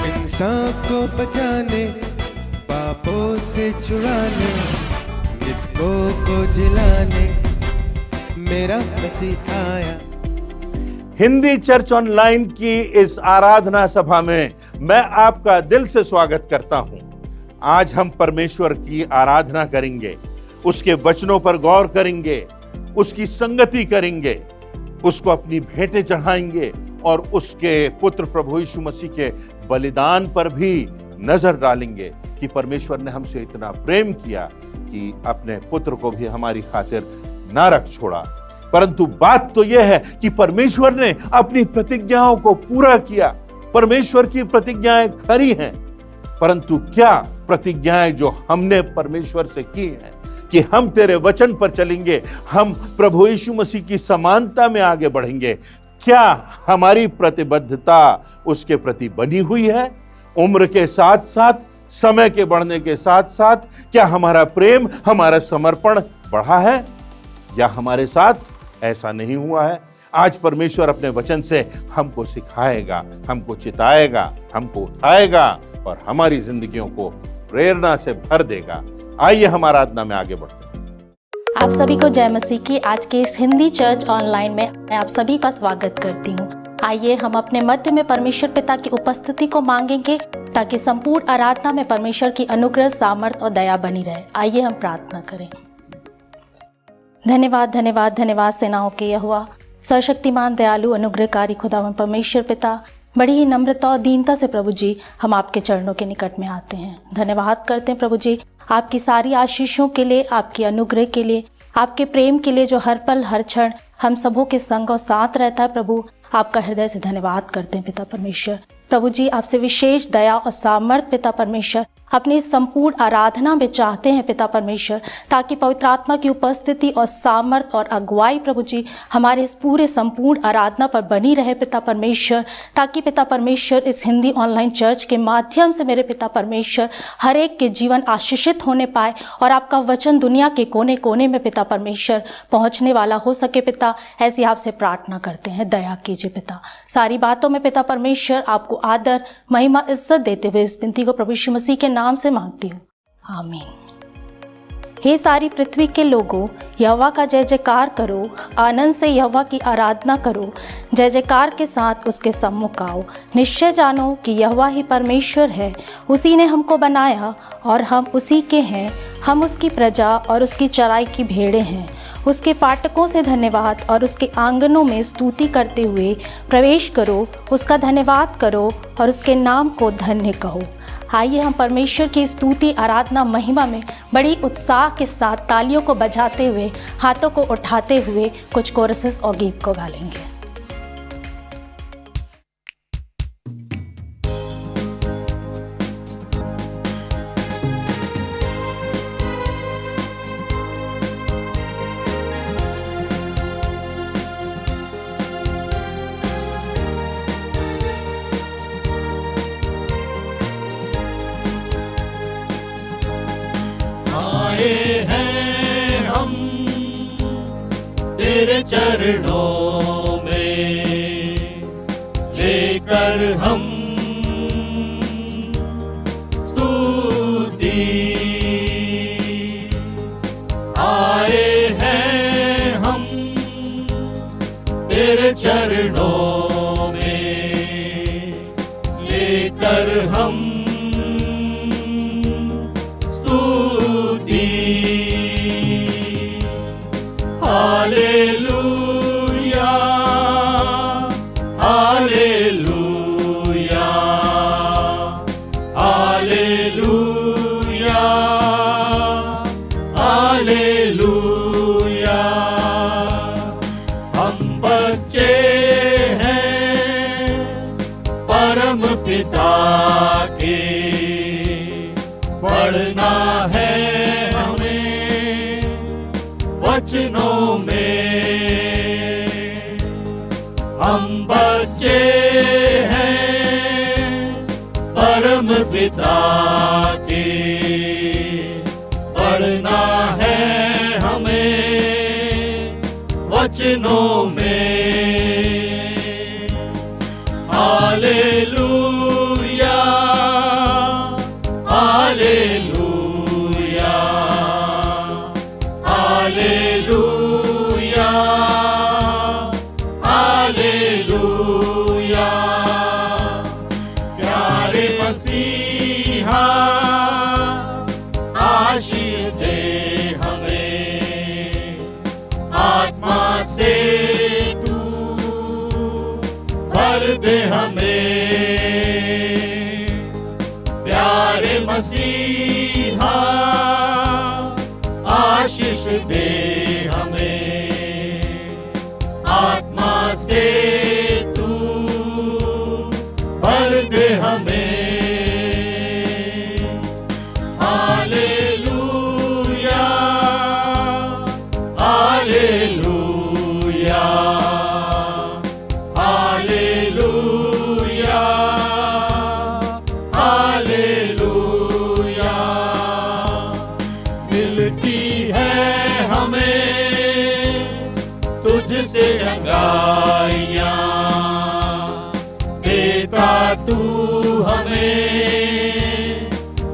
इंसान को बचाने, पापों से छुड़ाने, मृतकों को जिलाने मेरा मसीह आया। हिंदी चर्च ऑनलाइन की इस आराधना सभा में मैं आपका दिल से स्वागत करता हूं। आज हम परमेश्वर की आराधना करेंगे, उसके वचनों पर गौर करेंगे, उसकी संगति करेंगे, उसको अपनी भेंटें चढ़ाएंगे और उसके पुत्र प्रभु यीशु मसीह के बलिदान पर भी नजर डालेंगे कि परमेश्वर ने हमसे इतना प्रेम किया कि अपने पुत्र को भी हमारी खातिर ना रख छोड़ा। परंतु बात तो यह है कि परमेश्वर ने अपनी प्रतिज्ञाओं को पूरा किया। परमेश्वर की प्रतिज्ञाएं खरी हैं, परंतु क्या प्रतिज्ञाएं जो हमने परमेश्वर से की हैं कि हम तेरे वचन पर चलेंगे, हम प्रभु यीशु मसीह की समानता में आगे बढ़ेंगे, क्या हमारी प्रतिबद्धता उसके प्रति बनी हुई है? उम्र के साथ साथ, समय के बढ़ने के साथ साथ क्या हमारा प्रेम, हमारा समर्पण बढ़ा है या हमारे साथ ऐसा नहीं हुआ है? आज परमेश्वर अपने वचन से हमको सिखाएगा, हमको चिताएगा, हमको उठाएगा और हमारी जिंदगियों को प्रेरणा से भर देगा। आइए हम आराधना में आगे बढ़ते हैं। आप सभी को जय मसीह की आज के इस हिंदी चर्च ऑनलाइन में मैं आप सभी का स्वागत करती हूँ। आइए हम अपने मध्य में परमेश्वर पिता की उपस्थिति को मांगेंगे ताकि संपूर्ण आराधना में परमेश्वर की अनुग्रह, सामर्थ और दया बनी रहे। आइए हम प्रार्थना करें। धन्यवाद धन्यवाद धन्यवाद सेनाओं के यहोवा, सर्वशक्तिमान दयालु अनुग्रहकारी खुदावन परमेश्वर पिता, बड़ी ही नम्रता और दीनता से प्रभु जी हम आपके चरणों के निकट में आते हैं। धन्यवाद करते हैं प्रभु जी आपकी सारी आशीषों के लिए, आपके अनुग्रह के लिए, आपके प्रेम के लिए जो हर पल हर क्षण हम सबों के संग और साथ रहता है। प्रभु आपका हृदय से धन्यवाद करते हैं पिता परमेश्वर। प्रभु जी आपसे विशेष दया और सामर्थ पिता परमेश्वर अपनी संपूर्ण आराधना में चाहते हैं पिता परमेश्वर, ताकि पवित्र आत्मा की उपस्थिति और सामर्थ और अगुवाई प्रभु जी हमारे इस पूरे संपूर्ण आराधना पर बनी रहे पिता परमेश्वर, ताकि पिता परमेश्वर इस हिंदी ऑनलाइन चर्च के माध्यम से मेरे पिता परमेश्वर हर एक के जीवन आशीषित होने पाए और आपका वचन दुनिया के कोने कोने में पिता परमेश्वर पहुंचने वाला हो सके। पिता ऐसी आपसे प्रार्थना करते हैं, दया कीजिए पिता। सारी बातों में पिता परमेश्वर आपको आदर, महिमा, इज्जत देते हुए इस विनती को प्रभु यीशु मसीह के नाम से मांगती हूँ, आमीन। हे सारी पृथ्वी के लोगों, यहोवा का जय जयकार करो, आनंद से यहोवा की आराधना करो, जय जयकार के साथ उसके सम्मुख आओ। निश्चय जानो कि यहोवा ही परमेश्वर है, उसी ने हमको बनाया और हम उसी के हैं। हम उसकी प्रजा और उसकी चराई की भेड़ें हैं। उसके फाटकों से धन्यवाद और उसके आंगनों में स्तुति करते हुए प्रवेश करो। उसका धन्यवाद करो और उसके नाम को धन्य कहो। आइए हम परमेश्वर की स्तुति, आराधना, महिमा में बड़ी उत्साह के साथ तालियों को बजाते हुए, हाथों को उठाते हुए कुछ कोरसेस और गीत को गा लेंगे। तेरे चरणों में लेकर हम स्तुति आए हैं, हम तेरे चरणों में लेकर हम स्तुति। Hallelujah hallelujah hallelujah hallelujah. हम बच्चे हैं परम पिता के, पढ़ना है हमें वचनों में। हम बच्चे हैं परम पिता के, पढ़ना है हमें वचनों में। हालेलुया मसीहा आशीष दे हमें, आत्मा से तू भर दे हमें। प्यारे मसीहा आशीष दे हमें, आत्मा से तू भर दे हमें। Hallelujah hallelujah hallelujah hallelujah. मिलती है हमें तुझसे रंगाइयाँ, देता तू हमें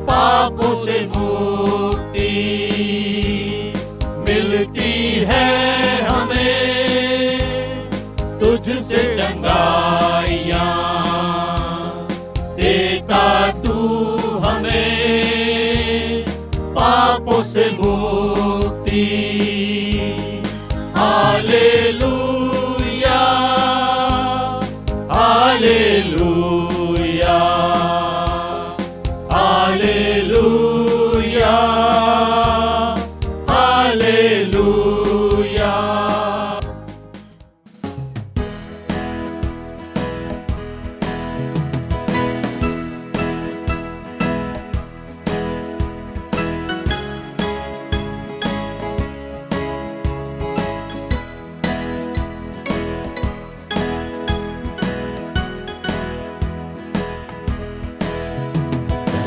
पापों से मुक्ति। मिलती है हमें तुझसे चंगाइयाँ, देता तू हमें पापों से मुक्ति। Hallelujah hallelujah hallelujah hallelujah.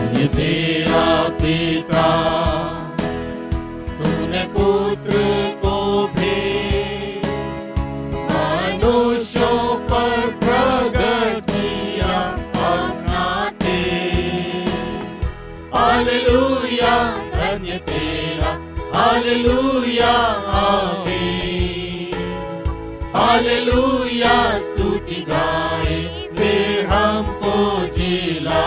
ये तेरा पिता, तूने पुत्र को भी मनुष्यों पर प्रगट किया अपना तेज। हालेलुया धन्य तेरा, हालेलुया आमीन। हालेलुया स्तुति गाए वे हमको जिला।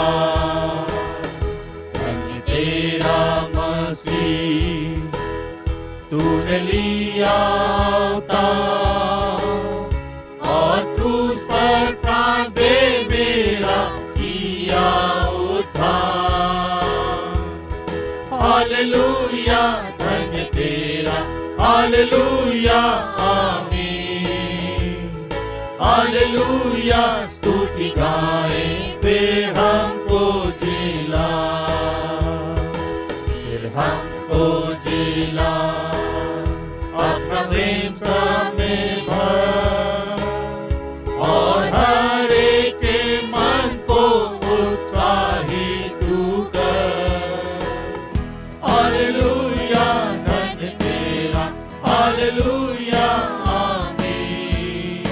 तेरा मसीह तूने लिया अवतार और क्रूस पर प्राण दे मेरा किया उद्धार। हालेलुया धन्य तेरा, हालेलुया आमीन। हालेलुया स्तुति गाए वे हमको जिला, हमको जिला अपना प्रेम में भर और हर एक के मन को उत्साहित तू कर। हालेलुया धन्य तेरा, हालेलुया आमीन।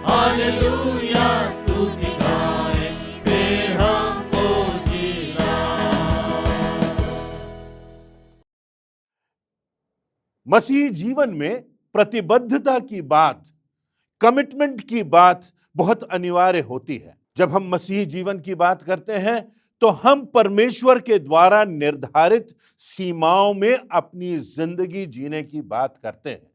हालेलुया स्तुति गाए वे हमको जिला। मसीही जीवन में प्रतिबद्धता की बात, कमिटमेंट की बात बहुत अनिवार्य होती है। जब हम मसीही जीवन की बात करते हैं तो हम परमेश्वर के द्वारा निर्धारित सीमाओं में अपनी जिंदगी जीने की बात करते हैं।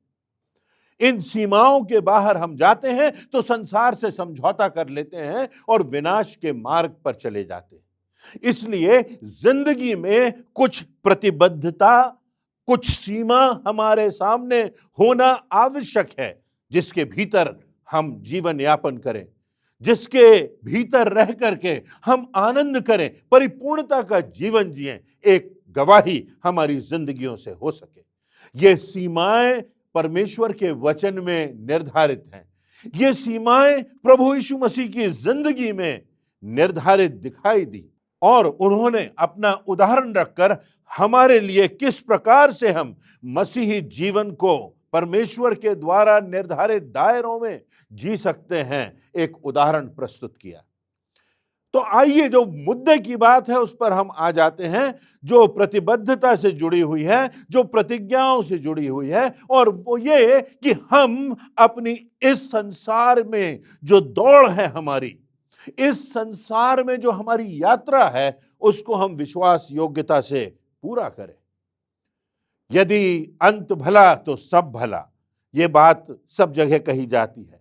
इन सीमाओं के बाहर हम जाते हैं तो संसार से समझौता कर लेते हैं और विनाश के मार्ग पर चले जाते हैं। इसलिए जिंदगी में कुछ प्रतिबद्धता, कुछ सीमा हमारे सामने होना आवश्यक है, जिसके भीतर हम जीवन यापन करें, जिसके भीतर रह करके हम आनंद करें, परिपूर्णता का जीवन जिएं, एक गवाही हमारी जिंदगियों से हो सके। ये सीमाएं परमेश्वर के वचन में निर्धारित हैं। ये सीमाएं प्रभु यीशु मसीह की जिंदगी में निर्धारित दिखाई दी और उन्होंने अपना उदाहरण रखकर हमारे लिए किस प्रकार से हम मसीही जीवन को परमेश्वर के द्वारा निर्धारित दायरों में जी सकते हैं, एक उदाहरण प्रस्तुत किया। तो आइए जो मुद्दे की बात है उस पर हम आ जाते हैं, जो प्रतिबद्धता से जुड़ी हुई है, जो प्रतिज्ञाओं से जुड़ी हुई है, और वो ये कि हम अपनी इस संसार में जो दौड़ है हमारी, इस संसार में जो हमारी यात्रा है उसको हम विश्वास योग्यता से पूरा करें। यदि अंत भला तो सब भला, ये बात सब जगह कही जाती है।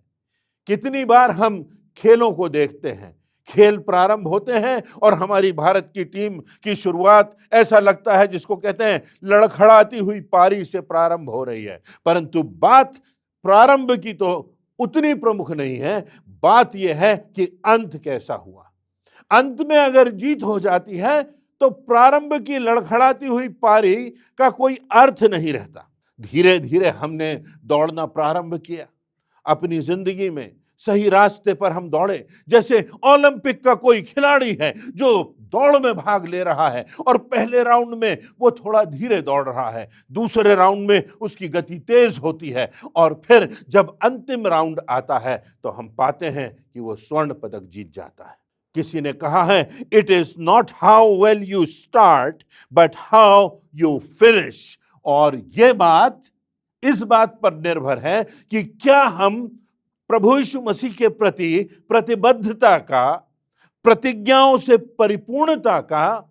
कितनी बार हम खेलों को देखते हैं, खेल प्रारंभ होते हैं और हमारी भारत की टीम की शुरुआत ऐसा लगता है जिसको कहते हैं लड़खड़ाती हुई पारी से प्रारंभ हो रही है, परंतु बात प्रारंभ की तो उतनी प्रमुख नहीं है, बात यह है कि अंत कैसा हुआ। अंत में अगर जीत हो जाती है तो प्रारंभ की लड़खड़ाती हुई पारी का कोई अर्थ नहीं रहता। धीरे धीरे हमने दौड़ना प्रारंभ किया, अपनी जिंदगी में सही रास्ते पर हम दौड़े। जैसे ओलंपिक का कोई खिलाड़ी है जो दौड़ में भाग ले रहा है और पहले राउंड में वो थोड़ा धीरे दौड़ रहा है, दूसरे राउंड में उसकी गति तेज होती है और फिर जब अंतिम राउंड आता है तो हम पाते हैं कि वो स्वर्ण पदक जीत जाता है। किसी ने कहा है, it is not how well you start but how you finish. और ये बात इस बात पर निर्भर है कि क्या हम प्रभु यीशु मसीह के प्रति प्रतिबद्धता का, प्रतिज्ञाओं से परिपूर्णता का,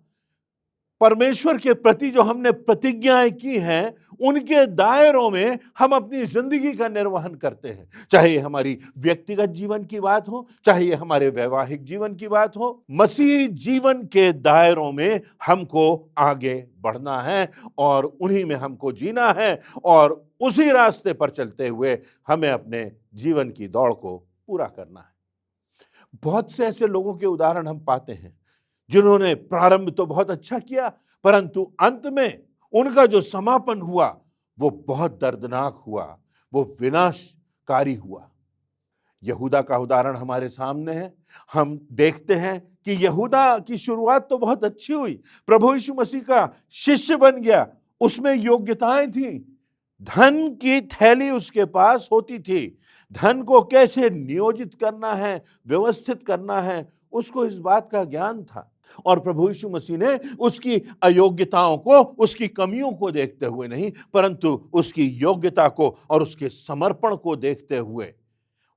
परमेश्वर के प्रति जो हमने प्रतिज्ञाएं की हैं उनके दायरों में हम अपनी जिंदगी का निर्वहन करते हैं। चाहे हमारी व्यक्तिगत जीवन की बात हो, चाहे ये हमारे वैवाहिक जीवन की बात हो, मसीह जीवन के दायरों में हमको आगे बढ़ना है और उन्हीं में हमको जीना है और उसी रास्ते पर चलते हुए हमें अपने जीवन की दौड़ को पूरा करना है। बहुत से ऐसे लोगों के उदाहरण हम पाते हैं जिन्होंने प्रारंभ तो बहुत अच्छा किया, परंतु अंत में उनका जो समापन हुआ वो बहुत दर्दनाक हुआ, वो विनाशकारी हुआ। यहूदा का उदाहरण हमारे सामने है। हम देखते हैं कि यहूदा की शुरुआत तो बहुत अच्छी हुई, प्रभु यीशु मसीह का शिष्य बन गया, उसमें योग्यताएं थी, धन की थैली उसके पास होती थी, धन को कैसे नियोजित करना है, व्यवस्थित करना है, उसको इस बात का ज्ञान था। और प्रभु यीशु मसीह ने उसकी अयोग्यताओं को, उसकी कमियों को देखते हुए नहीं, परंतु उसकी योग्यता को और उसके समर्पण को देखते हुए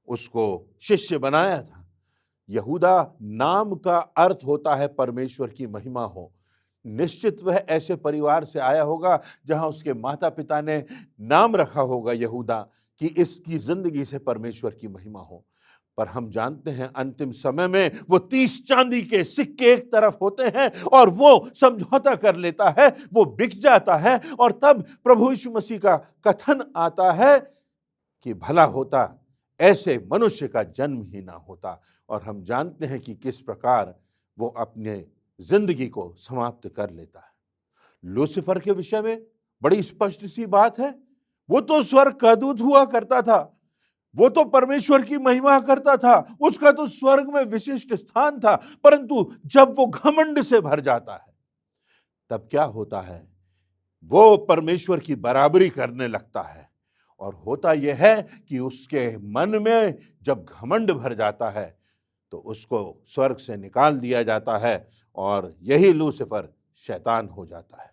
उसको शिष्य बनाया था। यहूदा नाम का अर्थ होता है परमेश्वर की महिमा हो। निश्चित वह ऐसे परिवार से आया होगा जहां उसके माता पिता ने नाम रखा होगा यहूदा कि इसकी जिंदगी से परमेश्वर की महिमा हो। पर हम जानते हैं अंतिम समय में वो 30 चांदी के सिक्के एक तरफ होते हैं और वो समझौता कर लेता है, वो बिक जाता है और तब प्रभु यीशु मसीह का कथन आता है कि भला होता ऐसे मनुष्य का जन्म ही ना होता। और हम जानते हैं कि किस प्रकार वो अपने जिंदगी को समाप्त कर लेता है। लूसीफर के विषय में बड़ी स्पष्ट सी बात है, वो तो स्वर्ग का दूत हुआ करता था, वो तो परमेश्वर की महिमा करता था, उसका तो स्वर्ग में विशिष्ट स्थान था, परंतु जब वो घमंड से भर जाता है तब क्या होता है, वो परमेश्वर की बराबरी करने लगता है। और होता यह है कि उसके मन में जब घमंड भर जाता है तो उसको स्वर्ग से निकाल दिया जाता है और यही लूसीफर शैतान हो जाता है,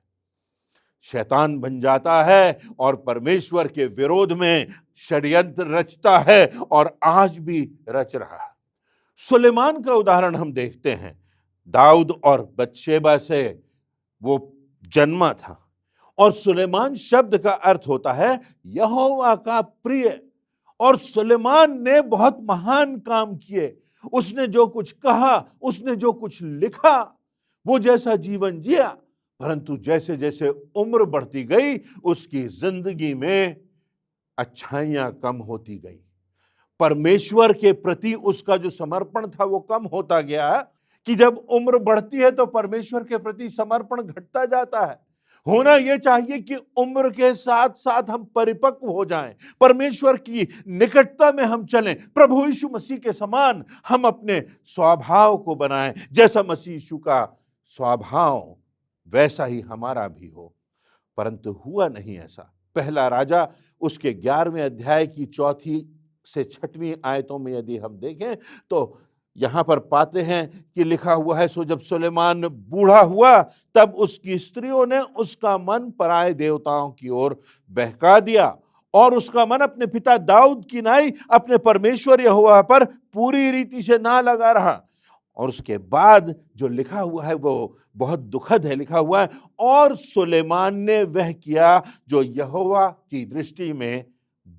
शैतान बन जाता है और परमेश्वर के विरोध में षड्यंत्र रचता है और आज भी रच रहा है। सुलेमान का उदाहरण हम देखते हैं। दाऊद और बत्शेबा से वो जन्मा था और सुलेमान शब्द का अर्थ होता है यहोवा का प्रिय। और सुलेमान ने बहुत महान काम किए, उसने जो कुछ कहा, उसने जो कुछ लिखा, वो जैसा जीवन जिया, परंतु जैसे जैसे उम्र बढ़ती गई उसकी जिंदगी में अच्छाइयां कम होती गई, परमेश्वर के प्रति उसका जो समर्पण था वो कम होता गया। कि जब उम्र बढ़ती है तो परमेश्वर के प्रति समर्पण घटता जाता है। होना यह चाहिए कि उम्र के साथ साथ हम परिपक्व हो जाएं, परमेश्वर की निकटता में हम चलें, प्रभु यीशु मसीह के समान हम अपने स्वभाव को बनाएं, जैसा मसीह यीशु का स्वभाव वैसा ही हमारा भी हो। परंतु हुआ नहीं ऐसा। पहला राजा उसके 11वें अध्याय की 4 से 6 आयतों में यदि हम देखें तो यहां पर पाते हैं कि लिखा हुआ है, सो जब सुलेमान बूढ़ा हुआ तब उसकी स्त्रियों ने उसका मन पराये देवताओं की ओर बहका दिया और उसका मन अपने पिता दाऊद की नाई अपने परमेश्वर यहोवा पर पूरी रीति से ना लगा रहा। और उसके बाद जो लिखा हुआ है वो बहुत दुखद है। लिखा हुआ है, और सुलेमान ने वह किया जो यहोवा की दृष्टि में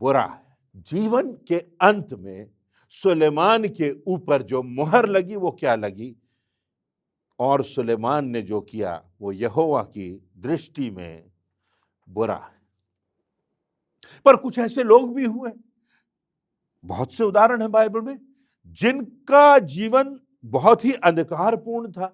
बुरा है। जीवन के अंत में सुलेमान के ऊपर जो मुहर लगी वो क्या लगी? और सुलेमान ने जो किया वो यहोवा की दृष्टि में बुरा है। पर कुछ ऐसे लोग भी हुए, बहुत से उदाहरण हैं बाइबल में, जिनका जीवन बहुत ही अंधकारपूर्ण था,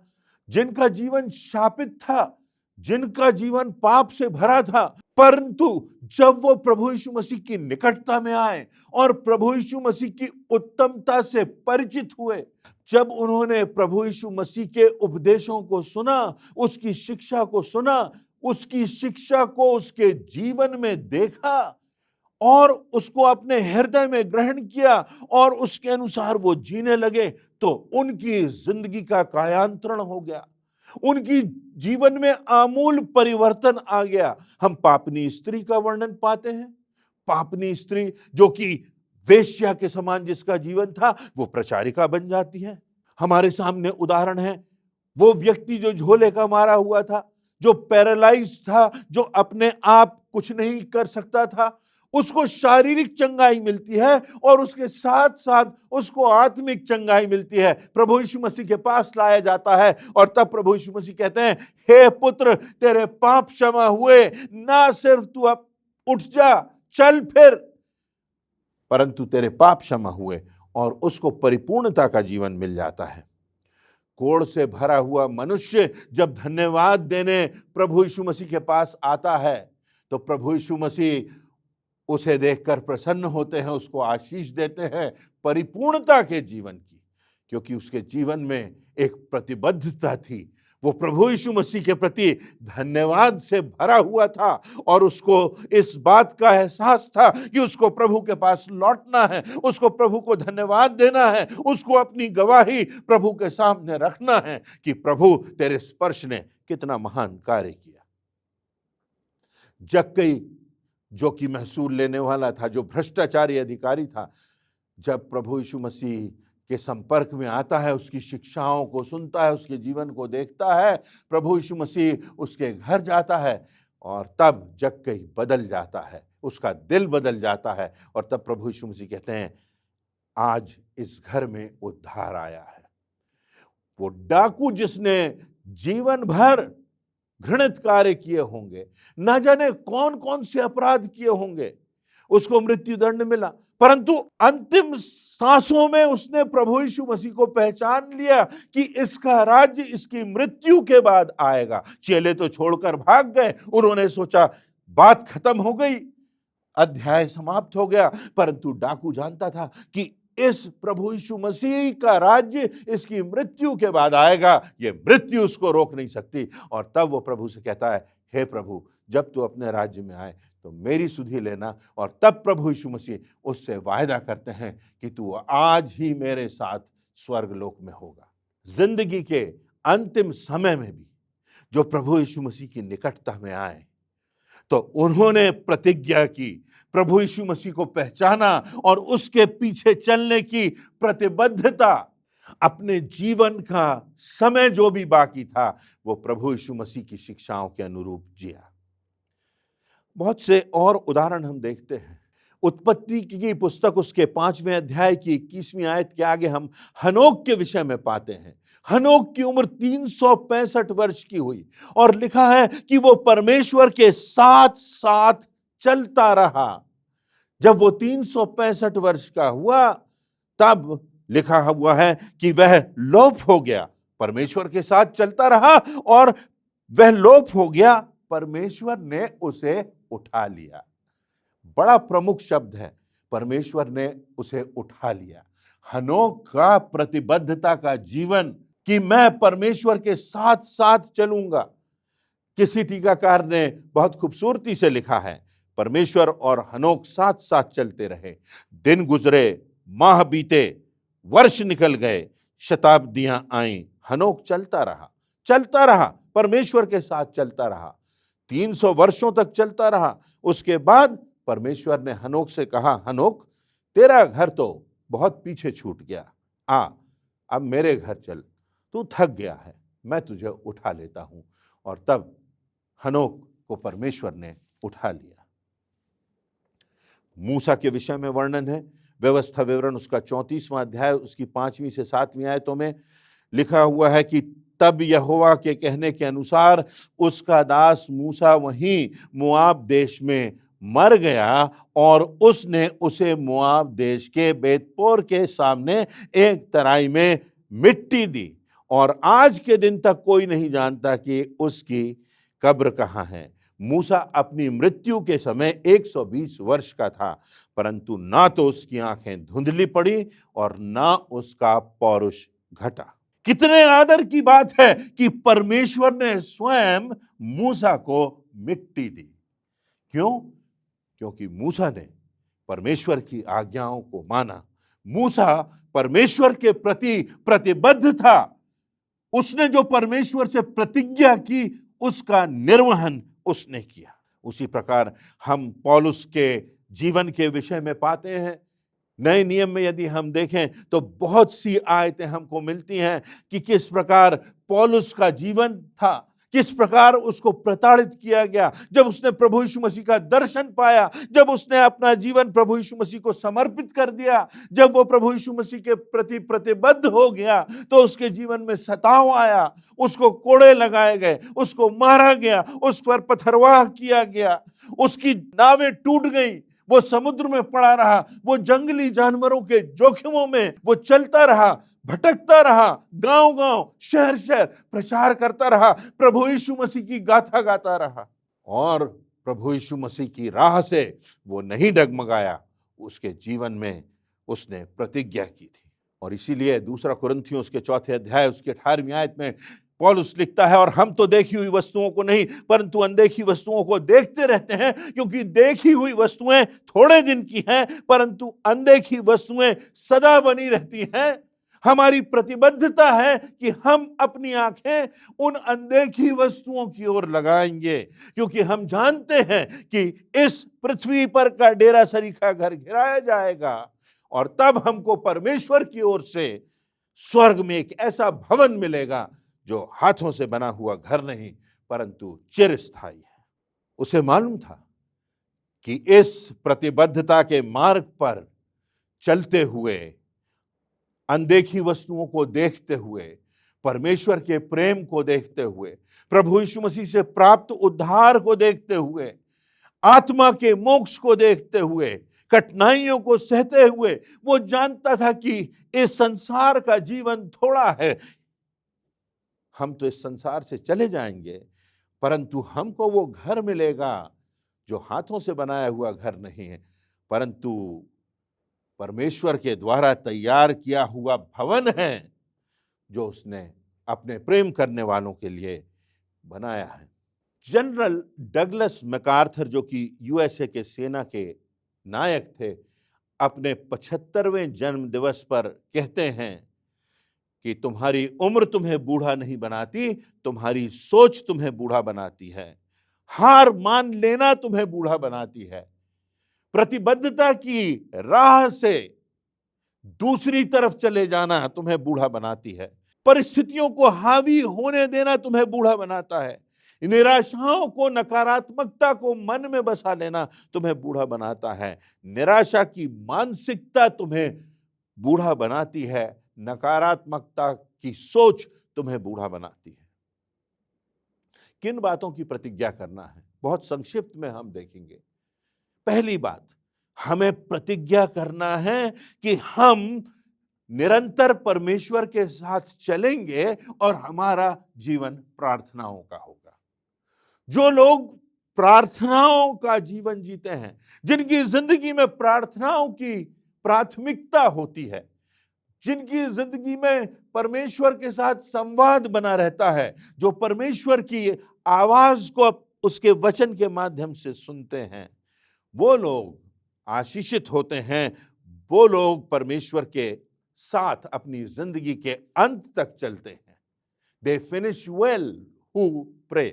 जिनका जीवन शापित था, जिनका जीवन पाप से भरा था, परंतु जब वो प्रभु यीशु मसीह की निकटता में आए और प्रभु यीशु मसीह की उत्तमता से परिचित हुए, जब उन्होंने प्रभु यीशु मसीह के उपदेशों को सुना, उसकी शिक्षा को सुना, उसकी शिक्षा को उसके जीवन में देखा और उसको अपने हृदय में ग्रहण किया और उसके अनुसार वो जीने लगे, तो उनकी जिंदगी का कायांतरण हो गया, उनकी जीवन में आमूल परिवर्तन आ गया। हम पापनी स्त्री का वर्णन पाते हैं। पापनी स्त्री जो कि वेश्या के समान जिसका जीवन था, वो प्रचारिका बन जाती है। हमारे सामने उदाहरण है, वो व्यक्ति जो झोले का मारा हुआ था, जो पैरालाइज था, जो अपने आप कुछ नहीं कर सकता था, उसको शारीरिक चंगाई मिलती है और उसके साथ साथ उसको आत्मिक चंगाई मिलती है। प्रभु यीशु मसीह के पास लाया जाता है और तब प्रभु यीशु मसीह कहते हैं, हे पुत्र, तेरे पाप क्षमा हुए। ना सिर्फ तू अब उठ जा, चल फिर, परंतु तेरे पाप क्षमा हुए और उसको परिपूर्णता का जीवन मिल जाता है। कोढ़ से भरा हुआ मनुष्य जब धन्यवाद देने प्रभु यीशु मसीह के पास आता है, तो प्रभु यीशु मसीह उसे देखकर प्रसन्न होते हैं, उसको आशीष देते हैं परिपूर्णता के जीवन की, क्योंकि उसके जीवन में एक प्रतिबद्धता थी। वो प्रभु यीशु मसीह के प्रति धन्यवाद से भरा हुआ था और उसको इस बात का एहसास था कि उसको प्रभु के पास लौटना है, उसको प्रभु को धन्यवाद देना है, उसको अपनी गवाही प्रभु के सामने रखना है कि प्रभु तेरे स्पर्श ने कितना महान कार्य किया। जक्कई जो कि महसूल लेने वाला था, जो भ्रष्टाचारी अधिकारी था, जब प्रभु यीशु मसीह के संपर्क में आता है, उसकी शिक्षाओं को सुनता है, उसके जीवन को देखता है, प्रभु यीशु मसीह उसके घर जाता है और तब जक्कई बदल जाता है, उसका दिल बदल जाता है और तब प्रभु यीशु मसीह कहते हैं, आज इस घर में उद्धार आया है। वो डाकू जिसने जीवन भर घृणित कार्य किए होंगे, ना जाने कौन कौन से अपराध किए होंगे, उसको मृत्यु दंड मिला, परंतु अंतिम सांसों में उसने प्रभु यीशु मसीह को पहचान लिया कि इसका राज्य इसकी मृत्यु के बाद आएगा। चेले तो छोड़कर भाग गए, उन्होंने सोचा बात खत्म हो गई, अध्याय समाप्त हो गया, परंतु डाकू जानता था कि इस प्रभु यीशु मसीह का राज्य इसकी मृत्यु के बाद आएगा, ये मृत्यु उसको रोक नहीं सकती। और तब वो प्रभु से कहता है, हे प्रभु, जब तू अपने राज्य में आए तो मेरी सुधि लेना। और तब प्रभु यीशु मसीह उससे वायदा करते हैं कि तू आज ही मेरे साथ स्वर्ग लोक में होगा। जिंदगी के अंतिम समय में भी जो प्रभु यीशु मसीह की निकटता में आए, तो उन्होंने प्रतिज्ञा की, प्रभु यीशु मसीह को पहचाना और उसके पीछे चलने की प्रतिबद्धता, अपने जीवन का समय जो भी बाकी था वो प्रभु यीशु मसीह की शिक्षाओं के अनुरूप जिया। बहुत से और उदाहरण हम देखते हैं। उत्पत्ति की पुस्तक उसके 5वें अध्याय की 21वीं आयत के आगे हम हनोक के विषय में पाते हैं। हनोक की उम्र 365 वर्ष की हुई और लिखा है कि वो परमेश्वर के साथ साथ चलता रहा। जब वो 365 वर्ष का हुआ तब लिखा हुआ है कि वह लोप हो गया। परमेश्वर के साथ चलता रहा और वह लोप हो गया, परमेश्वर ने उसे उठा लिया। बड़ा प्रमुख शब्द है, परमेश्वर ने उसे उठा लिया। हनोक का प्रतिबद्धता का जीवन कि मैं परमेश्वर के साथ साथ चलूंगा। किसी टीकाकार ने बहुत खूबसूरती से लिखा है, परमेश्वर और हनोक साथ साथ चलते रहे। दिन गुजरे, माह बीते, वर्ष निकल गए, शताब्दियां आईं, हनोक चलता रहा, परमेश्वर के साथ चलता रहा। 300 वर्षों तक चलता रहा। उसके बाद परमेश्वर ने हनोक से कहा, हनोक, तेरा घर तो बहुत पीछे छूट गया, अब मेरे घर चल, तू थक गया है, मैं तुझे उठा लेता हूं। और तब हनोक को परमेश्वर ने उठा लिया। मूसा के विषय में वर्णन है, व्यवस्था विवरण उसका 34वां अध्याय उसकी 5वीं से 7वीं आयतों में लिखा हुआ है कि तब यहोवा के कहने के अनुसार उसका दास मूसा वहीं मोआब देश में मर गया और उसने उसे मोआब देश के बेतपोर के सामने एक तराई में मिट्टी दी। और आज के दिन तक कोई नहीं जानता कि उसकी कब्र कहाँ है। मूसा अपनी मृत्यु के समय 120 वर्ष का था, परंतु ना तो उसकी आंखें धुंधली पड़ी और ना उसका पौरुष घटा। कितने आदर की बात है कि परमेश्वर ने स्वयं मूसा को मिट्टी दी। क्यों? क्योंकि मूसा ने परमेश्वर की आज्ञाओं को माना। मूसा परमेश्वर के प्रति प्रतिबद्ध था। उसने जो परमेश्वर से प्रतिज्ञा की उसका निर्वहन उसने किया। उसी प्रकार हम पौलुस के जीवन के विषय में पाते हैं। नए नियम में यदि हम देखें तो बहुत सी आयतें हमको मिलती हैं कि किस प्रकार पौलुस का जीवन था, किस प्रकार उसको प्रताड़ित किया गया जब उसने प्रभु यीशु मसीह का दर्शन पाया, जब उसने अपना जीवन प्रभु यीशु मसीह को समर्पित कर दिया, जब वो प्रभु यीशु मसीह के प्रति प्रतिबद्ध हो गया तो उसके जीवन में सताव आया, उसको कोड़े लगाए गए, उसको मारा गया, उस पर पथरवाह किया गया, उसकी नावें टूट गई, वो समुद्र में पड़ा रहा, वो जंगली जानवरों के जोखिमों में वो चलता रहा, भटकता रहा, गांव गांव शहर शहर प्रचार करता रहा, प्रभु यीशु मसीह की गाथा गाता रहा। और प्रभु यीशु मसीह की राह से वो नहीं डगमगाया। उसके जीवन में उसने प्रतिज्ञा की थी। और इसीलिए दूसरा कुरिन्थियों उसके 4 अध्याय उसके 18वीं आयत में पौलुस लिखता है, और हम तो देखी हुई वस्तुओं को नहीं परंतु अनदेखी वस्तुओं को देखते रहते हैं, क्योंकि देखी हुई वस्तुएं थोड़े दिन की हैं परंतु अनदेखी वस्तुएं सदा बनी रहती हैं। हमारी प्रतिबद्धता है कि हम अपनी आंखें उन अनदेखी वस्तुओं की ओर लगाएंगे, क्योंकि हम जानते हैं कि इस पृथ्वी पर का डेरा सरीखा घर गिराया जाएगा और तब हमको परमेश्वर की ओर से स्वर्ग में एक ऐसा भवन मिलेगा जो हाथों से बना हुआ घर नहीं परंतु चिरस्थायी है। उसे मालूम था कि इस प्रतिबद्धता के मार्ग पर चलते हुए, अनदेखी वस्तुओं को देखते हुए, परमेश्वर के प्रेम को देखते हुए, प्रभु यीशु मसीह से प्राप्त उद्धार को देखते हुए, आत्मा के मोक्ष को देखते हुए, कठिनाइयों को सहते हुए वो जानता था कि इस संसार का जीवन थोड़ा है। हम तो इस संसार से चले जाएंगे परंतु हमको वो घर मिलेगा जो हाथों से बनाया हुआ घर नहीं है परंतु परमेश्वर के द्वारा तैयार किया हुआ भवन है जो उसने अपने प्रेम करने वालों के लिए बनाया है। जनरल डगलस मैकार्थर जो कि यूएसए के सेना के नायक थे, अपने 75वें जन्म दिवस पर कहते हैं कि तुम्हारी उम्र तुम्हें बूढ़ा नहीं बनाती, तुम्हारी सोच तुम्हें बूढ़ा बनाती है। हार मान लेना तुम्हें बूढ़ा बनाती है। प्रतिबद्धता की राह से दूसरी तरफ चले जाना तुम्हें बूढ़ा बनाती है। परिस्थितियों को हावी होने देना तुम्हें बूढ़ा बनाता है। निराशाओं को, नकारात्मकता को मन में बसा लेना तुम्हें बूढ़ा बनाता है। निराशा की मानसिकता तुम्हें बूढ़ा बनाती है। नकारात्मकता की सोच तुम्हें बूढ़ा बनाती है। किन बातों की प्रतिज्ञा करना है, बहुत संक्षिप्त में हम देखेंगे। पहली बात, हमें प्रतिज्ञा करना है कि हम निरंतर परमेश्वर के साथ चलेंगे और हमारा जीवन प्रार्थनाओं का होगा। जो लोग प्रार्थनाओं का जीवन जीते हैं, जिनकी जिंदगी में प्रार्थनाओं की प्राथमिकता होती है, जिनकी जिंदगी में परमेश्वर के साथ संवाद बना रहता है, जो परमेश्वर की आवाज को उसके वचन के माध्यम से सुनते हैं, वो लोग आशीषित होते हैं। वो लोग परमेश्वर के साथ अपनी जिंदगी के अंत तक चलते हैं। They finish well who pray.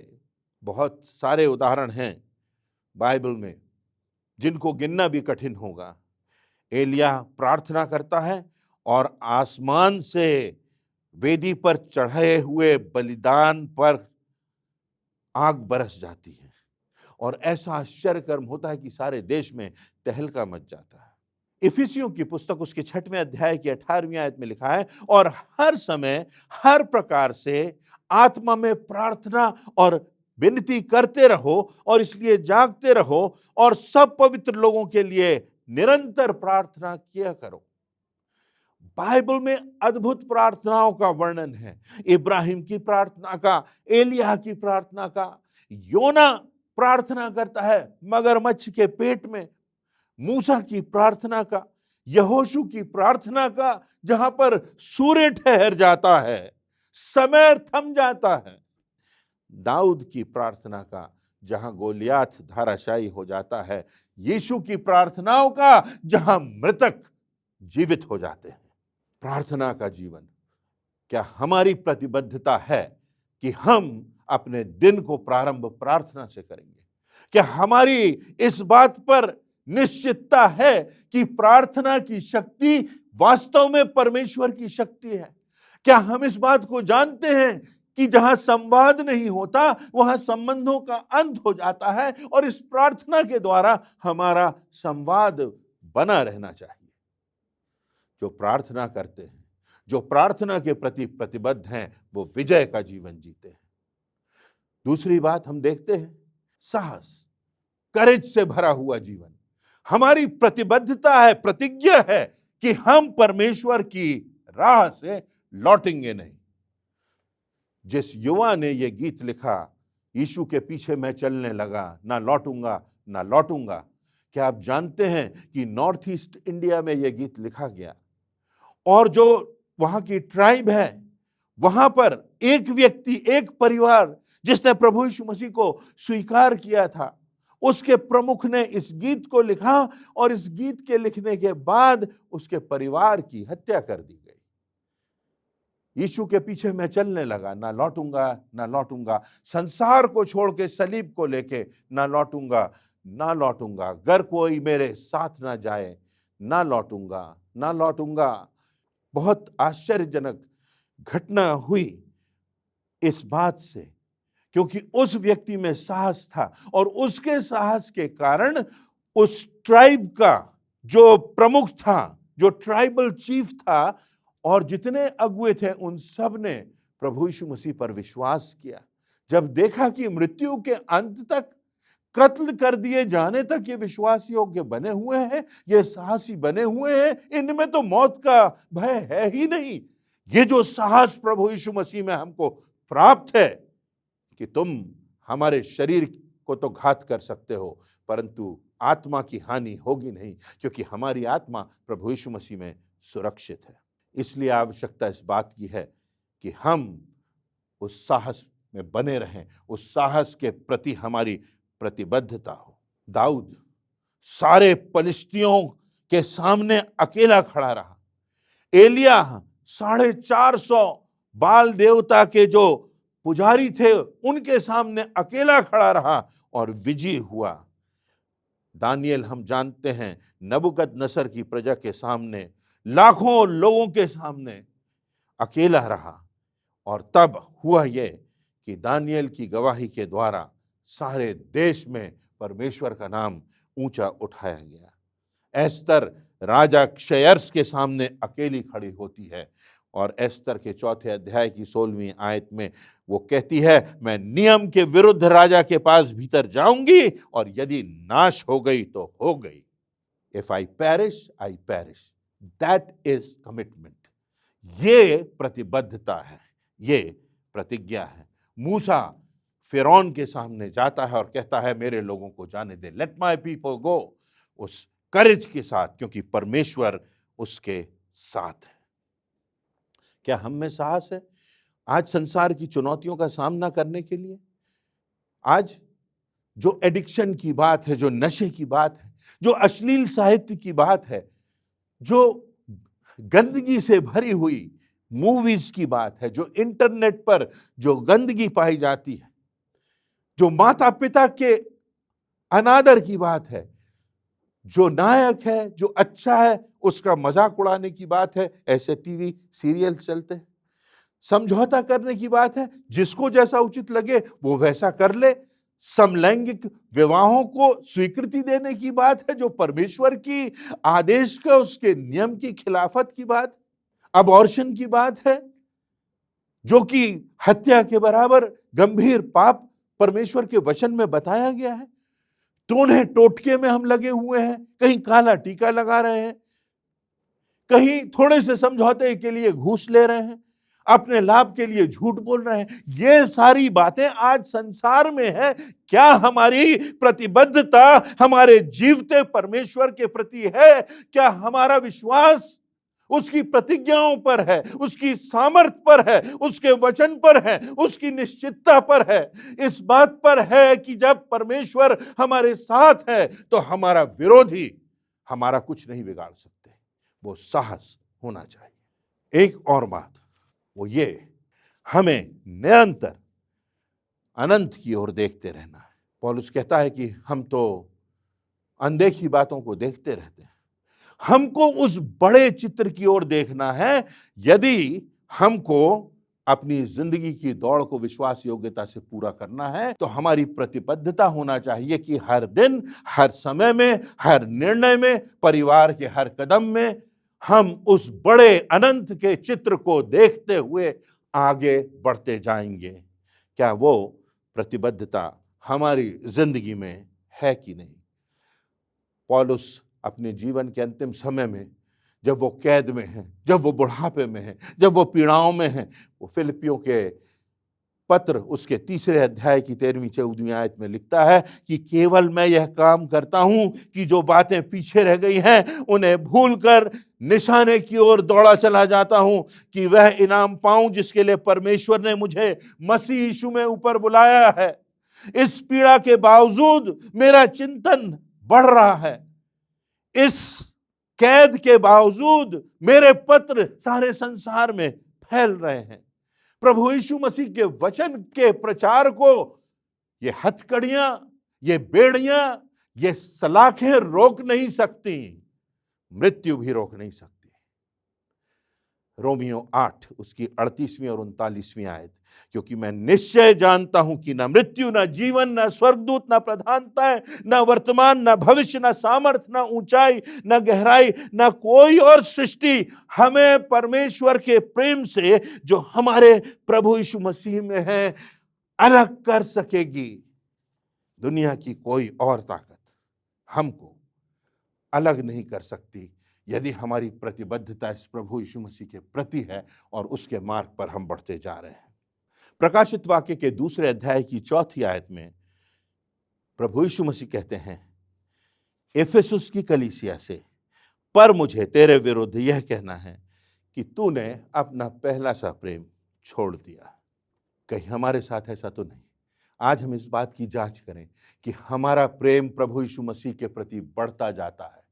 बहुत सारे उदाहरण हैं बाइबल में जिनको गिनना भी कठिन होगा। एलिया प्रार्थना करता है और आसमान से वेदी पर चढ़ाए हुए बलिदान पर आग बरस जाती है और ऐसा आश्चर्य कर्म होता है कि सारे देश में तहलका मच जाता है। इफिसियों की पुस्तक उसके 6वें अध्याय की 18वीं आयत में लिखा है, और हर समय हर प्रकार से आत्मा में प्रार्थना और विनती करते रहो और इसलिए जागते रहो और सब पवित्र लोगों के लिए निरंतर प्रार्थना किया करो। बाइबल में अद्भुत प्रार्थनाओं का वर्णन है। इब्राहिम की प्रार्थना का, एलिया की प्रार्थना का, योना प्रार्थना करता है मगरमच्छ के पेट में, मूसा की प्रार्थना का, यहोशू की प्रार्थना का जहां पर सूर्य ठहर जाता है, समय थम जाता है, दाऊद की प्रार्थना का जहां गोलियात धाराशायी हो जाता है, यीशु की प्रार्थनाओं का जहां मृतक जीवित हो जाते हैं। प्रार्थना का जीवन, क्या हमारी प्रतिबद्धता है कि हम अपने दिन को प्रारंभ प्रार्थना से करेंगे? क्या हमारी इस बात पर निश्चितता है कि प्रार्थना की शक्ति वास्तव में परमेश्वर की शक्ति है? क्या हम इस बात को जानते हैं कि जहां संवाद नहीं होता वहां संबंधों का अंत हो जाता है और इस प्रार्थना के द्वारा हमारा संवाद बना रहना चाहिए? जो प्रार्थना करते हैं, जो प्रार्थना के प्रति प्रतिबद्ध हैं, वो विजय का जीवन जीते हैं। दूसरी बात हम देखते हैं, साहस, करेज से भरा हुआ जीवन। हमारी प्रतिबद्धता है, प्रतिज्ञा है कि हम परमेश्वर की राह से लौटेंगे नहीं। जिस युवा ने यह गीत लिखा, यीशु के पीछे मैं चलने लगा, ना लौटूंगा ना लौटूंगा, क्या आप जानते हैं कि नॉर्थ ईस्ट इंडिया में यह गीत लिखा गया और जो वहां की ट्राइब है, वहां पर एक व्यक्ति, एक परिवार जिसने प्रभु यीशु मसीह को स्वीकार किया था, उसके प्रमुख ने इस गीत को लिखा और इस गीत के लिखने के बाद उसके परिवार की हत्या कर दी गई। यीशु के पीछे मैं चलने लगा, ना लौटूंगा ना लौटूंगा, संसार को छोड़ के सलीब को लेके ना लौटूंगा ना लौटूंगा, अगर कोई मेरे साथ ना जाए ना लौटूंगा ना लौटूंगा। बहुत आश्चर्यजनक घटना हुई इस बात से, क्योंकि उस व्यक्ति में साहस था और उसके साहस के कारण उस ट्राइब का जो प्रमुख था, जो ट्राइबल चीफ था, और जितने अगुए थे, उन सब ने प्रभु यीशु मसीह पर विश्वास किया। जब देखा कि मृत्यु के अंत तक, कत्ल कर दिए जाने तक ये विश्वास योग्य बने हुए हैं, ये साहसी बने हुए हैं, इनमें तो मौत का भय है ही नहीं। ये जो साहस प्रभु यीशु मसीह में हमको प्राप्त है कि तुम हमारे शरीर को तो घात कर सकते हो, परंतु आत्मा की हानि होगी नहीं, क्योंकि हमारी आत्मा प्रभु यीशु मसीह में सुरक्षित है। इसलिए आवश्यकता इस बात की है कि हम उस साहस में बने रहें, उस साहस के प्रति हमारी प्रतिबद्धता हो। दाऊद सारे पलिश्तियों के सामने अकेला खड़ा रहा। एलिया 450 बाल देवता के जो पुजारी थे उनके सामने अकेला खड़ा रहा और विजयी हुआ। दानियेल, हम जानते हैं, नबूकदनेस्सर की प्रजा के सामने, लाखों लोगों के सामने अकेला रहा, और तब हुआ यह कि दानियेल की गवाही के द्वारा सारे देश में परमेश्वर का नाम ऊंचा उठाया गया। एस्तर राजा क्षयर्स के सामने अकेली खड़ी होती है और एस्तर के 4 अध्याय की 16वीं आयत में वो कहती है, मैं नियम के विरुद्ध राजा के पास भीतर जाऊंगी और यदि नाश हो गई तो हो गई। If I perish I perish, that is commitment. ये प्रतिबद्धता है, ये प्रतिज्ञा है। मूसा फिरौन के सामने जाता है और कहता है, मेरे लोगों को जाने दे, लेट माय पीपल गो, उस करेज के साथ, क्योंकि परमेश्वर उसके साथ है। क्या हम में साहस है आज संसार की चुनौतियों का सामना करने के लिए? आज जो एडिक्शन की बात है, जो नशे की बात है, जो अश्लील साहित्य की बात है, जो गंदगी से भरी हुई मूवीज की बात है, जो इंटरनेट पर जो गंदगी पाई जाती है, जो माता पिता के अनादर की बात है, जो नायक है, जो अच्छा है, उसका मजाक उड़ाने की बात है, ऐसे टीवी सीरियल चलते हैं। समझौता करने की बात है, जिसको जैसा उचित लगे वो वैसा कर ले। समलैंगिक विवाहों को स्वीकृति देने की बात है, जो परमेश्वर की आदेश का, उसके नियम की खिलाफत की बात। अबॉर्शन की बात है, जो कि हत्या के बराबर गंभीर पाप परमेश्वर के वचन में बताया गया है। टोने टोटके में हम लगे हुए हैं, कहीं काला टीका लगा रहे हैं, कहीं थोड़े से समझौते के लिए घूस ले रहे हैं, अपने लाभ के लिए झूठ बोल रहे हैं। ये सारी बातें आज संसार में है। क्या हमारी प्रतिबद्धता हमारे जीवते परमेश्वर के प्रति है? क्या हमारा विश्वास उसकी प्रतिज्ञाओं पर है, उसकी सामर्थ पर है, उसके वचन पर है, उसकी निश्चितता पर है, इस बात पर है कि जब परमेश्वर हमारे साथ है तो हमारा विरोधी हमारा कुछ नहीं बिगाड़ सकते? वो साहस होना चाहिए। एक और बात वो ये, हमें निरंतर अनंत की ओर देखते रहना है। पौलुस कहता है कि हम तो अनदेखी बातों को देखते रहते हैं, हमको उस बड़े चित्र की ओर देखना है। यदि हमको अपनी जिंदगी की दौड़ को विश्वास योग्यता से पूरा करना है तो हमारी प्रतिबद्धता होना चाहिए कि हर दिन, हर समय में, हर निर्णय में, परिवार के हर कदम में हम उस बड़े अनंत के चित्र को देखते हुए आगे बढ़ते जाएंगे। क्या वो प्रतिबद्धता हमारी जिंदगी में है कि नहीं? पौलुस अपने जीवन के अंतिम समय में, जब वो कैद में है, जब वो बुढ़ापे में है, जब वो पीड़ाओं में है, वो फिलिपियों के पत्र उसके 3 अध्याय की 13वीं-14वीं आयत में लिखता है कि केवल मैं यह काम करता हूं कि जो बातें पीछे रह गई हैं उन्हें भूलकर निशाने की ओर दौड़ा चला जाता हूं कि वह इनाम पाऊं जिसके लिए परमेश्वर ने मुझे मसीह यीशु में ऊपर बुलाया है। इस पीड़ा के बावजूद मेरा चिंतन बढ़ रहा है, इस कैद के बावजूद मेरे पत्र सारे संसार में फैल रहे हैं। प्रभु यीशु मसीह के वचन के प्रचार को ये हथकड़ियां, ये बेड़ियां, ये सलाखें रोक नहीं सकती, मृत्यु भी रोक नहीं सकती। रोमियो 8 उसकी 38वीं और 39वीं आयत, क्योंकि मैं निश्चय जानता हूं कि न मृत्यु, न जीवन, न स्वर्गदूत, न प्रधानताएं, न वर्तमान, न भविष्य, न सामर्थ, न ऊंचाई, न गहराई, न कोई और सृष्टि हमें परमेश्वर के प्रेम से जो हमारे प्रभु यीशु मसीह में है अलग कर सकेगी। दुनिया की कोई और ताकत हमको अलग नहीं कर सकती यदि हमारी प्रतिबद्धता इस प्रभु यीशु मसीह के प्रति है और उसके मार्ग पर हम बढ़ते जा रहे हैं। प्रकाशित वाक्य के 2 अध्याय की 4थी आयत में प्रभु यीशु मसीह कहते हैं इफिसुस की कलीसिया से, पर मुझे तेरे विरुद्ध यह कहना है कि तूने अपना पहला सा प्रेम छोड़ दिया। कहीं हमारे साथ ऐसा तो नहीं? आज हम इस बात की जांच करें कि हमारा प्रेम प्रभु यीशु मसीह के प्रति बढ़ता जाता है,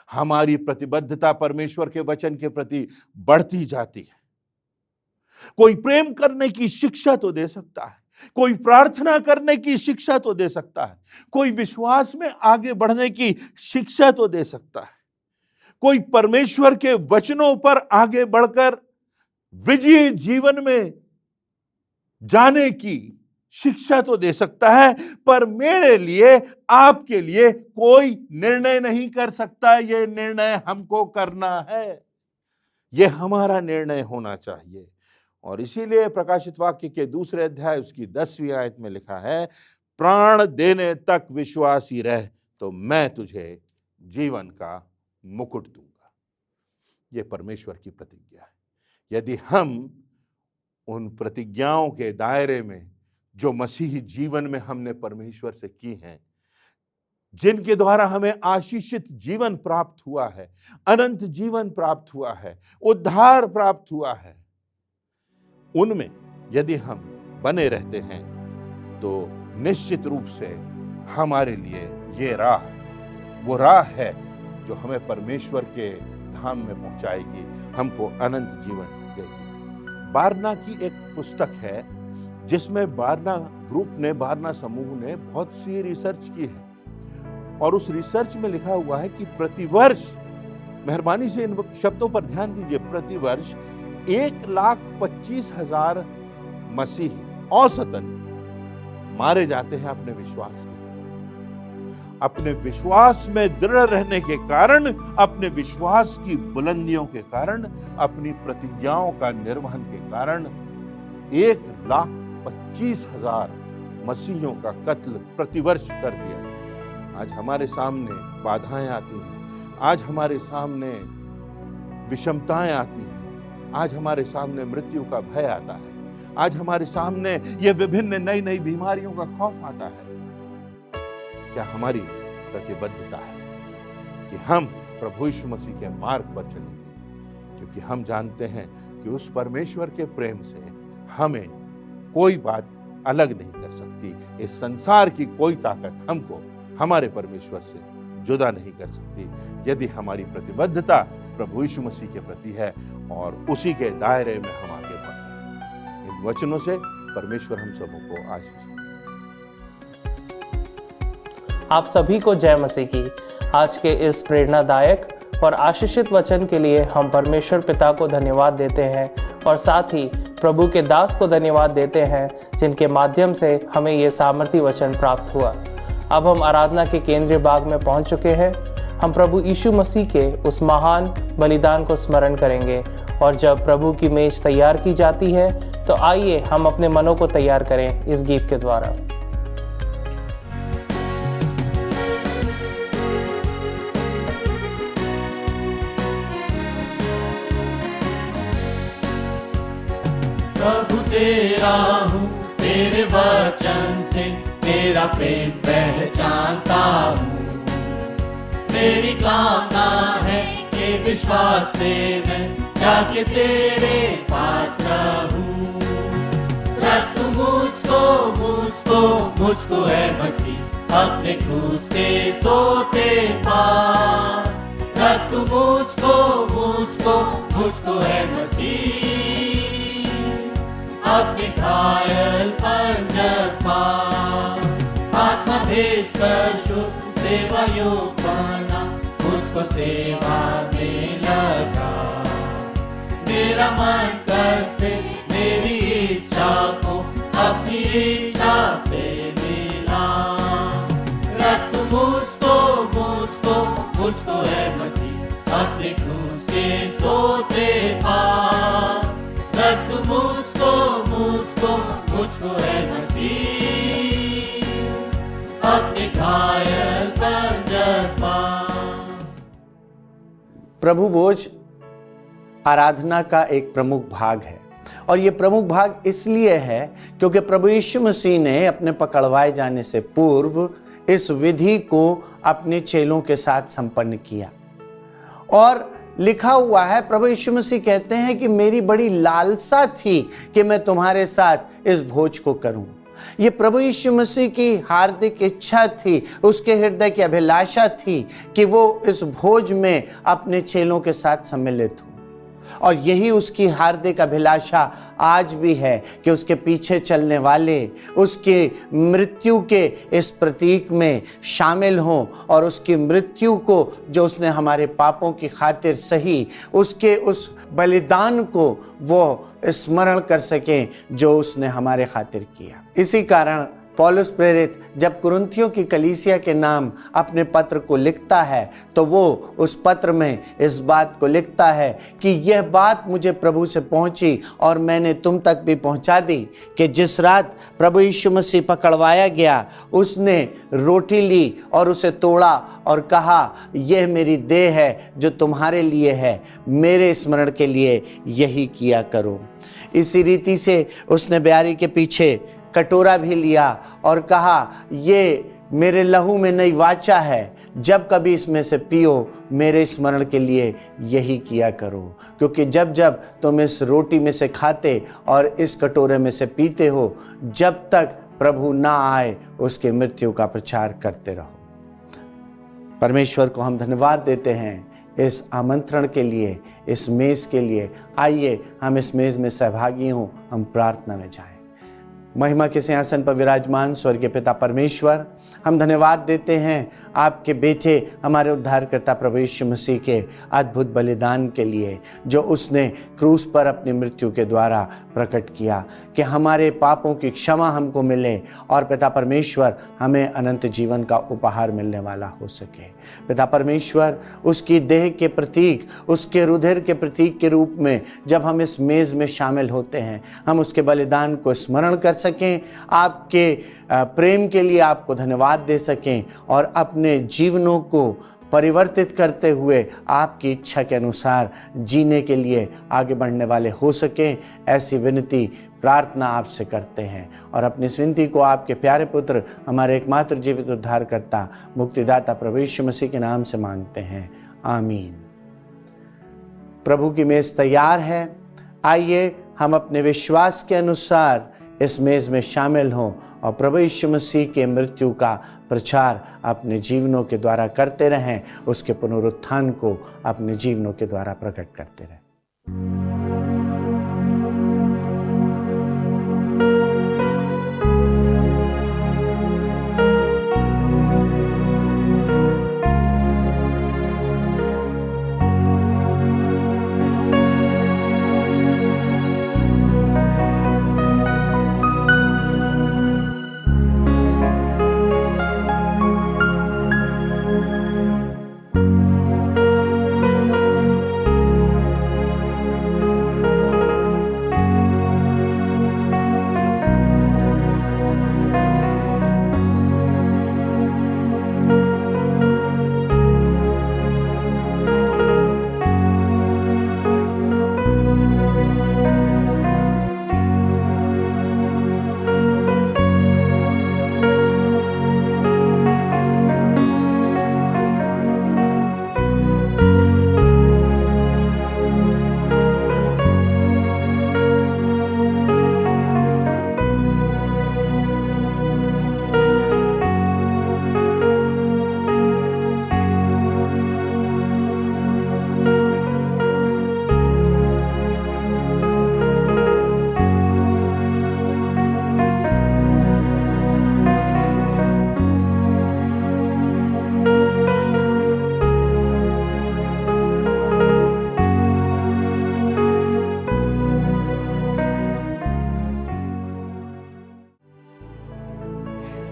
हमारी प्रतिबद्धता परमेश्वर के वचन के प्रति बढ़ती जाती है। कोई प्रेम करने की शिक्षा तो दे सकता है, कोई प्रार्थना करने की शिक्षा तो दे सकता है, कोई विश्वास में आगे बढ़ने की शिक्षा तो दे सकता है, कोई परमेश्वर के वचनों पर आगे बढ़कर विजयी जीवन में जाने की शिक्षा तो दे सकता है, पर मेरे लिए, आपके लिए कोई निर्णय नहीं कर सकता। यह निर्णय हमको करना है, यह हमारा निर्णय होना चाहिए। और इसीलिए प्रकाशित वाक्य के 2 अध्याय उसकी 10वीं आयत में लिखा है, प्राण देने तक विश्वासी रह तो मैं तुझे जीवन का मुकुट दूंगा। यह परमेश्वर की प्रतिज्ञा है। यदि हम उन प्रतिज्ञाओं के दायरे में जो मसीही जीवन में हमने परमेश्वर से की हैं, जिनके द्वारा हमें आशीषित जीवन प्राप्त हुआ है, अनंत जीवन प्राप्त हुआ है, उद्धार प्राप्त हुआ है, उनमें यदि हम बने रहते हैं तो निश्चित रूप से हमारे लिए ये राह वो राह है जो हमें परमेश्वर के धाम में पहुंचाएगी, हमको अनंत जीवन देगी। बारना की एक पुस्तक है जिसमें बारना ग्रुप ने, बारना समूह ने बहुत सी रिसर्च की है और उस रिसर्च में लिखा हुआ है कि प्रतिवर्ष, मेहरबानी से इन शब्दों पर ध्यान दीजिए, प्रतिवर्ष 1,25,000 मसीही औसतन मारे जाते हैं अपने विश्वास के कारण, अपने विश्वास में दृढ़ रहने के कारण, अपने विश्वास की बुलंदियों के कारण, अपनी प्रतिज्ञाओं का निर्वहन के कारण 1,25,000 मसीहियों का कत्ल प्रतिवर्ष कर दिया जाता है। आज हमारे सामने बाधाएं आती हैं, आज हमारे सामने विषमताएं आती हैं, आज हमारे सामने मृत्यु का भय आता है, आज हमारे सामने ये विभिन्न नई नई बीमारियों का खौफ आता है। क्या हमारी प्रतिबद्धता है कि हम प्रभु यीशु मसीह के मार्ग पर चलेंगे? क्योंकि हम जानते हैं कि उस परमेश्वर के प्रेम से हमें कोई बात अलग नहीं कर सकती। इस संसार की कोई ताकत हमको हमारे परमेश्वर से जुदा नहीं कर सकती, यदि हमारी प्रतिबद्धता प्रभु यीशु मसीह के प्रति है और उसी के दायरे में हम आगे बढ़ रहे हैं। इन वचनों से परमेश्वर हम सबों को आशीष दे। आप सभी को जय मसीह की। आज के इस प्रेरणादायक और आशीषित वचन के लिए हम परमेश्वर पिता को धन्यवाद देते हैं और साथ ही प्रभु के दास को धन्यवाद देते हैं जिनके माध्यम से हमें ये सामर्थी वचन प्राप्त हुआ। अब हम आराधना के केंद्रीय भाग में पहुंच चुके हैं। हम प्रभु यीशु मसीह के उस महान बलिदान को स्मरण करेंगे और जब प्रभु की मेज तैयार की जाती है तो आइए हम अपने मनों को तैयार करें इस गीत के द्वारा। प्रभु तेरा हूँ, तेरे वचन से तेरा प्रेम पहचानता हूँ। मेरी कामना है कि विश्वास से मैं जाके तेरे पास रहूं। रख तू मुझको है मसीह अपने क्रूस के सोते पार। रख तू मुझको है मसीह अपने घायल पंजर पार। आत्मा भेज कर शुद्ध सेवा योग बना, मुझको सेवा में लगा। मेरा मन कसते मेरी इच्छा को अपनी इच्छा से मिला। रख तू मुझको है मसीह अपने क्रूस के सोते पार। रख तू मुझको है मसीह अपने घायल पंजर पार। प्रभु भोज आराधना का एक प्रमुख भाग है और ये प्रमुख भाग इसलिए है क्योंकि प्रभु यीशु मसीह ने अपने पकड़वाए जाने से पूर्व इस विधि को अपने चेलों के साथ संपन्न किया। और लिखा हुआ है, प्रभु यीशु मसीह कहते हैं कि मेरी बड़ी लालसा थी कि मैं तुम्हारे साथ इस भोज को करूं। ये प्रभु यीशु मसीह की हार्दिक इच्छा थी, उसके हृदय की अभिलाषा थी कि वो इस भोज में अपने चेलों के साथ सम्मिलित हो। और यही उसकी हार्दिक अभिलाषा आज भी है कि उसके पीछे चलने वाले उसके मृत्यु के इस प्रतीक में शामिल हों और उसकी मृत्यु को जो उसने हमारे पापों की खातिर सही, उसके उस बलिदान को वो स्मरण कर सकें जो उसने हमारे खातिर किया। इसी कारण पौलुस प्रेरित जब कुरिन्थियों की कलीसिया के नाम अपने पत्र को लिखता है तो वो उस पत्र में इस बात को लिखता है कि यह बात मुझे प्रभु से पहुंची और मैंने तुम तक भी पहुंचा दी कि जिस रात प्रभु यीशु मसीह पकड़वाया गया उसने रोटी ली और उसे तोड़ा और कहा, यह मेरी देह है जो तुम्हारे लिए है, मेरे स्मरण के लिए यही किया करो। इसी रीति से उसने ब्यारी के पीछे कटोरा भी लिया और कहा, ये मेरे लहू में नई वाचा है, जब कभी इसमें से पियो मेरे स्मरण के लिए यही किया करो। क्योंकि जब जब तुम इस रोटी में से खाते और इस कटोरे में से पीते हो, जब तक प्रभु ना आए उसके मृत्यु का प्रचार करते रहो। परमेश्वर को हम धन्यवाद देते हैं इस आमंत्रण के लिए, इस मेज के लिए। आइए हम इस मेज में सहभागी हों, हम प्रार्थना में जाएं। महिमा के सिंहासन पर विराजमान स्वर्गीय पिता परमेश्वर, हम धन्यवाद देते हैं आपके बेटे हमारे उद्धारकर्ता प्रभु यीशु मसीह के अद्भुत बलिदान के लिए, जो उसने क्रूस पर अपनी मृत्यु के द्वारा प्रकट किया कि हमारे पापों की क्षमा हमको मिले और पिता परमेश्वर हमें अनंत जीवन का उपहार मिलने वाला हो सके। पिता परमेश्वर, उसकी देह के प्रतीक, उसके रुधिर के प्रतीक के रूप में जब हम इस मेज़ में शामिल होते हैं, हम उसके बलिदान को स्मरण कर सकें, आपके प्रेम के लिए आपको धन्यवाद दे सकें और अपने जीवनों को परिवर्तित करते हुए आपकी इच्छा के अनुसार जीने के लिए आगे बढ़ने वाले हो सकें। ऐसी विनती प्रार्थना आपसे करते हैं और अपनी इस विनती को आपके प्यारे पुत्र, हमारे एकमात्र जीवित उद्धारकर्ता मुक्तिदाता प्रभु यीशु मसीह के नाम से मांगते हैं, आमीन। प्रभु की मेज़ तैयार है। आइए हम अपने विश्वास के अनुसार इस मेज़ में शामिल हों और प्रभु यीशु मसीह के मृत्यु का प्रचार अपने जीवनों के द्वारा करते रहें, उसके पुनरुत्थान को अपने जीवनों के द्वारा प्रकट करते रहें।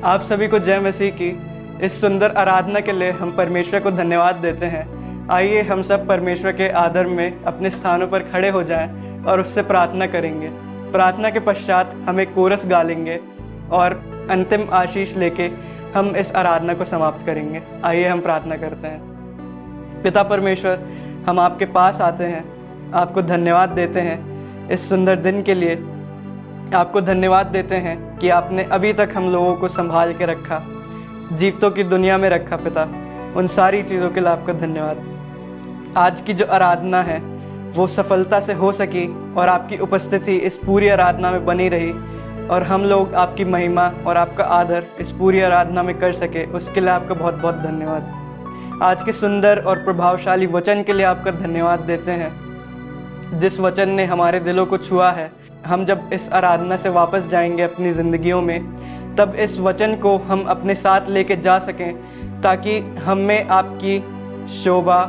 आप सभी को जय मसीह की। इस सुंदर आराधना के लिए हम परमेश्वर को धन्यवाद देते हैं। आइए हम सब परमेश्वर के आदर में अपने स्थानों पर खड़े हो जाएं और उससे प्रार्थना करेंगे। प्रार्थना के पश्चात हम एक कोरस गा लेंगे और अंतिम आशीष लेके हम इस आराधना को समाप्त करेंगे। आइए हम प्रार्थना करते हैं। पिता परमेश्वर, हम आपके पास आते हैं, आपको धन्यवाद देते हैं इस सुंदर दिन के लिए। आपको धन्यवाद देते हैं कि आपने अभी तक हम लोगों को संभाल के रखा, जीवितों की दुनिया में रखा। पिता, उन सारी चीज़ों के लिए आपका धन्यवाद। आज की जो आराधना है वो सफलता से हो सकी और आपकी उपस्थिति इस पूरी आराधना में बनी रही और हम लोग आपकी महिमा और आपका आदर इस पूरी आराधना में कर सके, उसके लिए आपका बहुत बहुत धन्यवाद। आज के सुंदर और प्रभावशाली वचन के लिए आपका धन्यवाद देते हैं, जिस वचन ने हमारे दिलों को छुआ है। हम जब इस आराधना से वापस जाएंगे अपनी ज़िंदगियों में, तब इस वचन को हम अपने साथ लेके जा सकें, ताकि हमें आपकी शोभा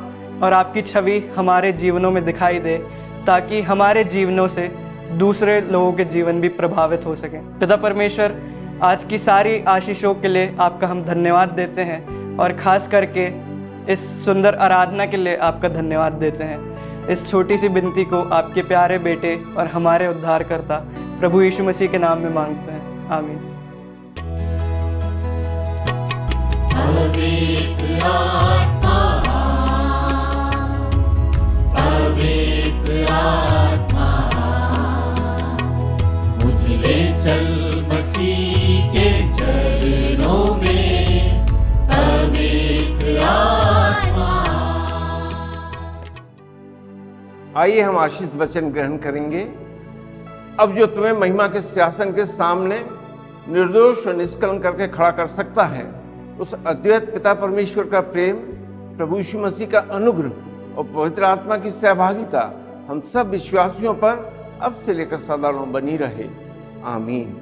और आपकी छवि हमारे जीवनों में दिखाई दे, ताकि हमारे जीवनों से दूसरे लोगों के जीवन भी प्रभावित हो सकें। पिता परमेश्वर, आज की सारी आशीषों के लिए आपका हम धन्यवाद देते हैं और ख़ास करके इस सुंदर आराधना के लिए आपका धन्यवाद देते हैं। इस छोटी सी विनती को आपके प्यारे बेटे और हमारे उद्धारकर्ता प्रभु यीशु मसीह के नाम में मांगते हैं, आमीन। पवित्र आत्मा, पवित्र आत्मा, मुझे ले चल मसीह के चरणों में। पवित्र आत्मा। आइए हम आशीष वचन ग्रहण करेंगे। अब जो तुम्हें महिमा के सिंहासन के सामने निर्दोष और निष्कलंक करके खड़ा कर सकता है, उस अद्वैत पिता परमेश्वर का प्रेम, प्रभु यीशु मसीह का अनुग्रह और पवित्र आत्मा की सहभागिता हम सब विश्वासियों पर अब से लेकर सदा बनी रहे, आमीन।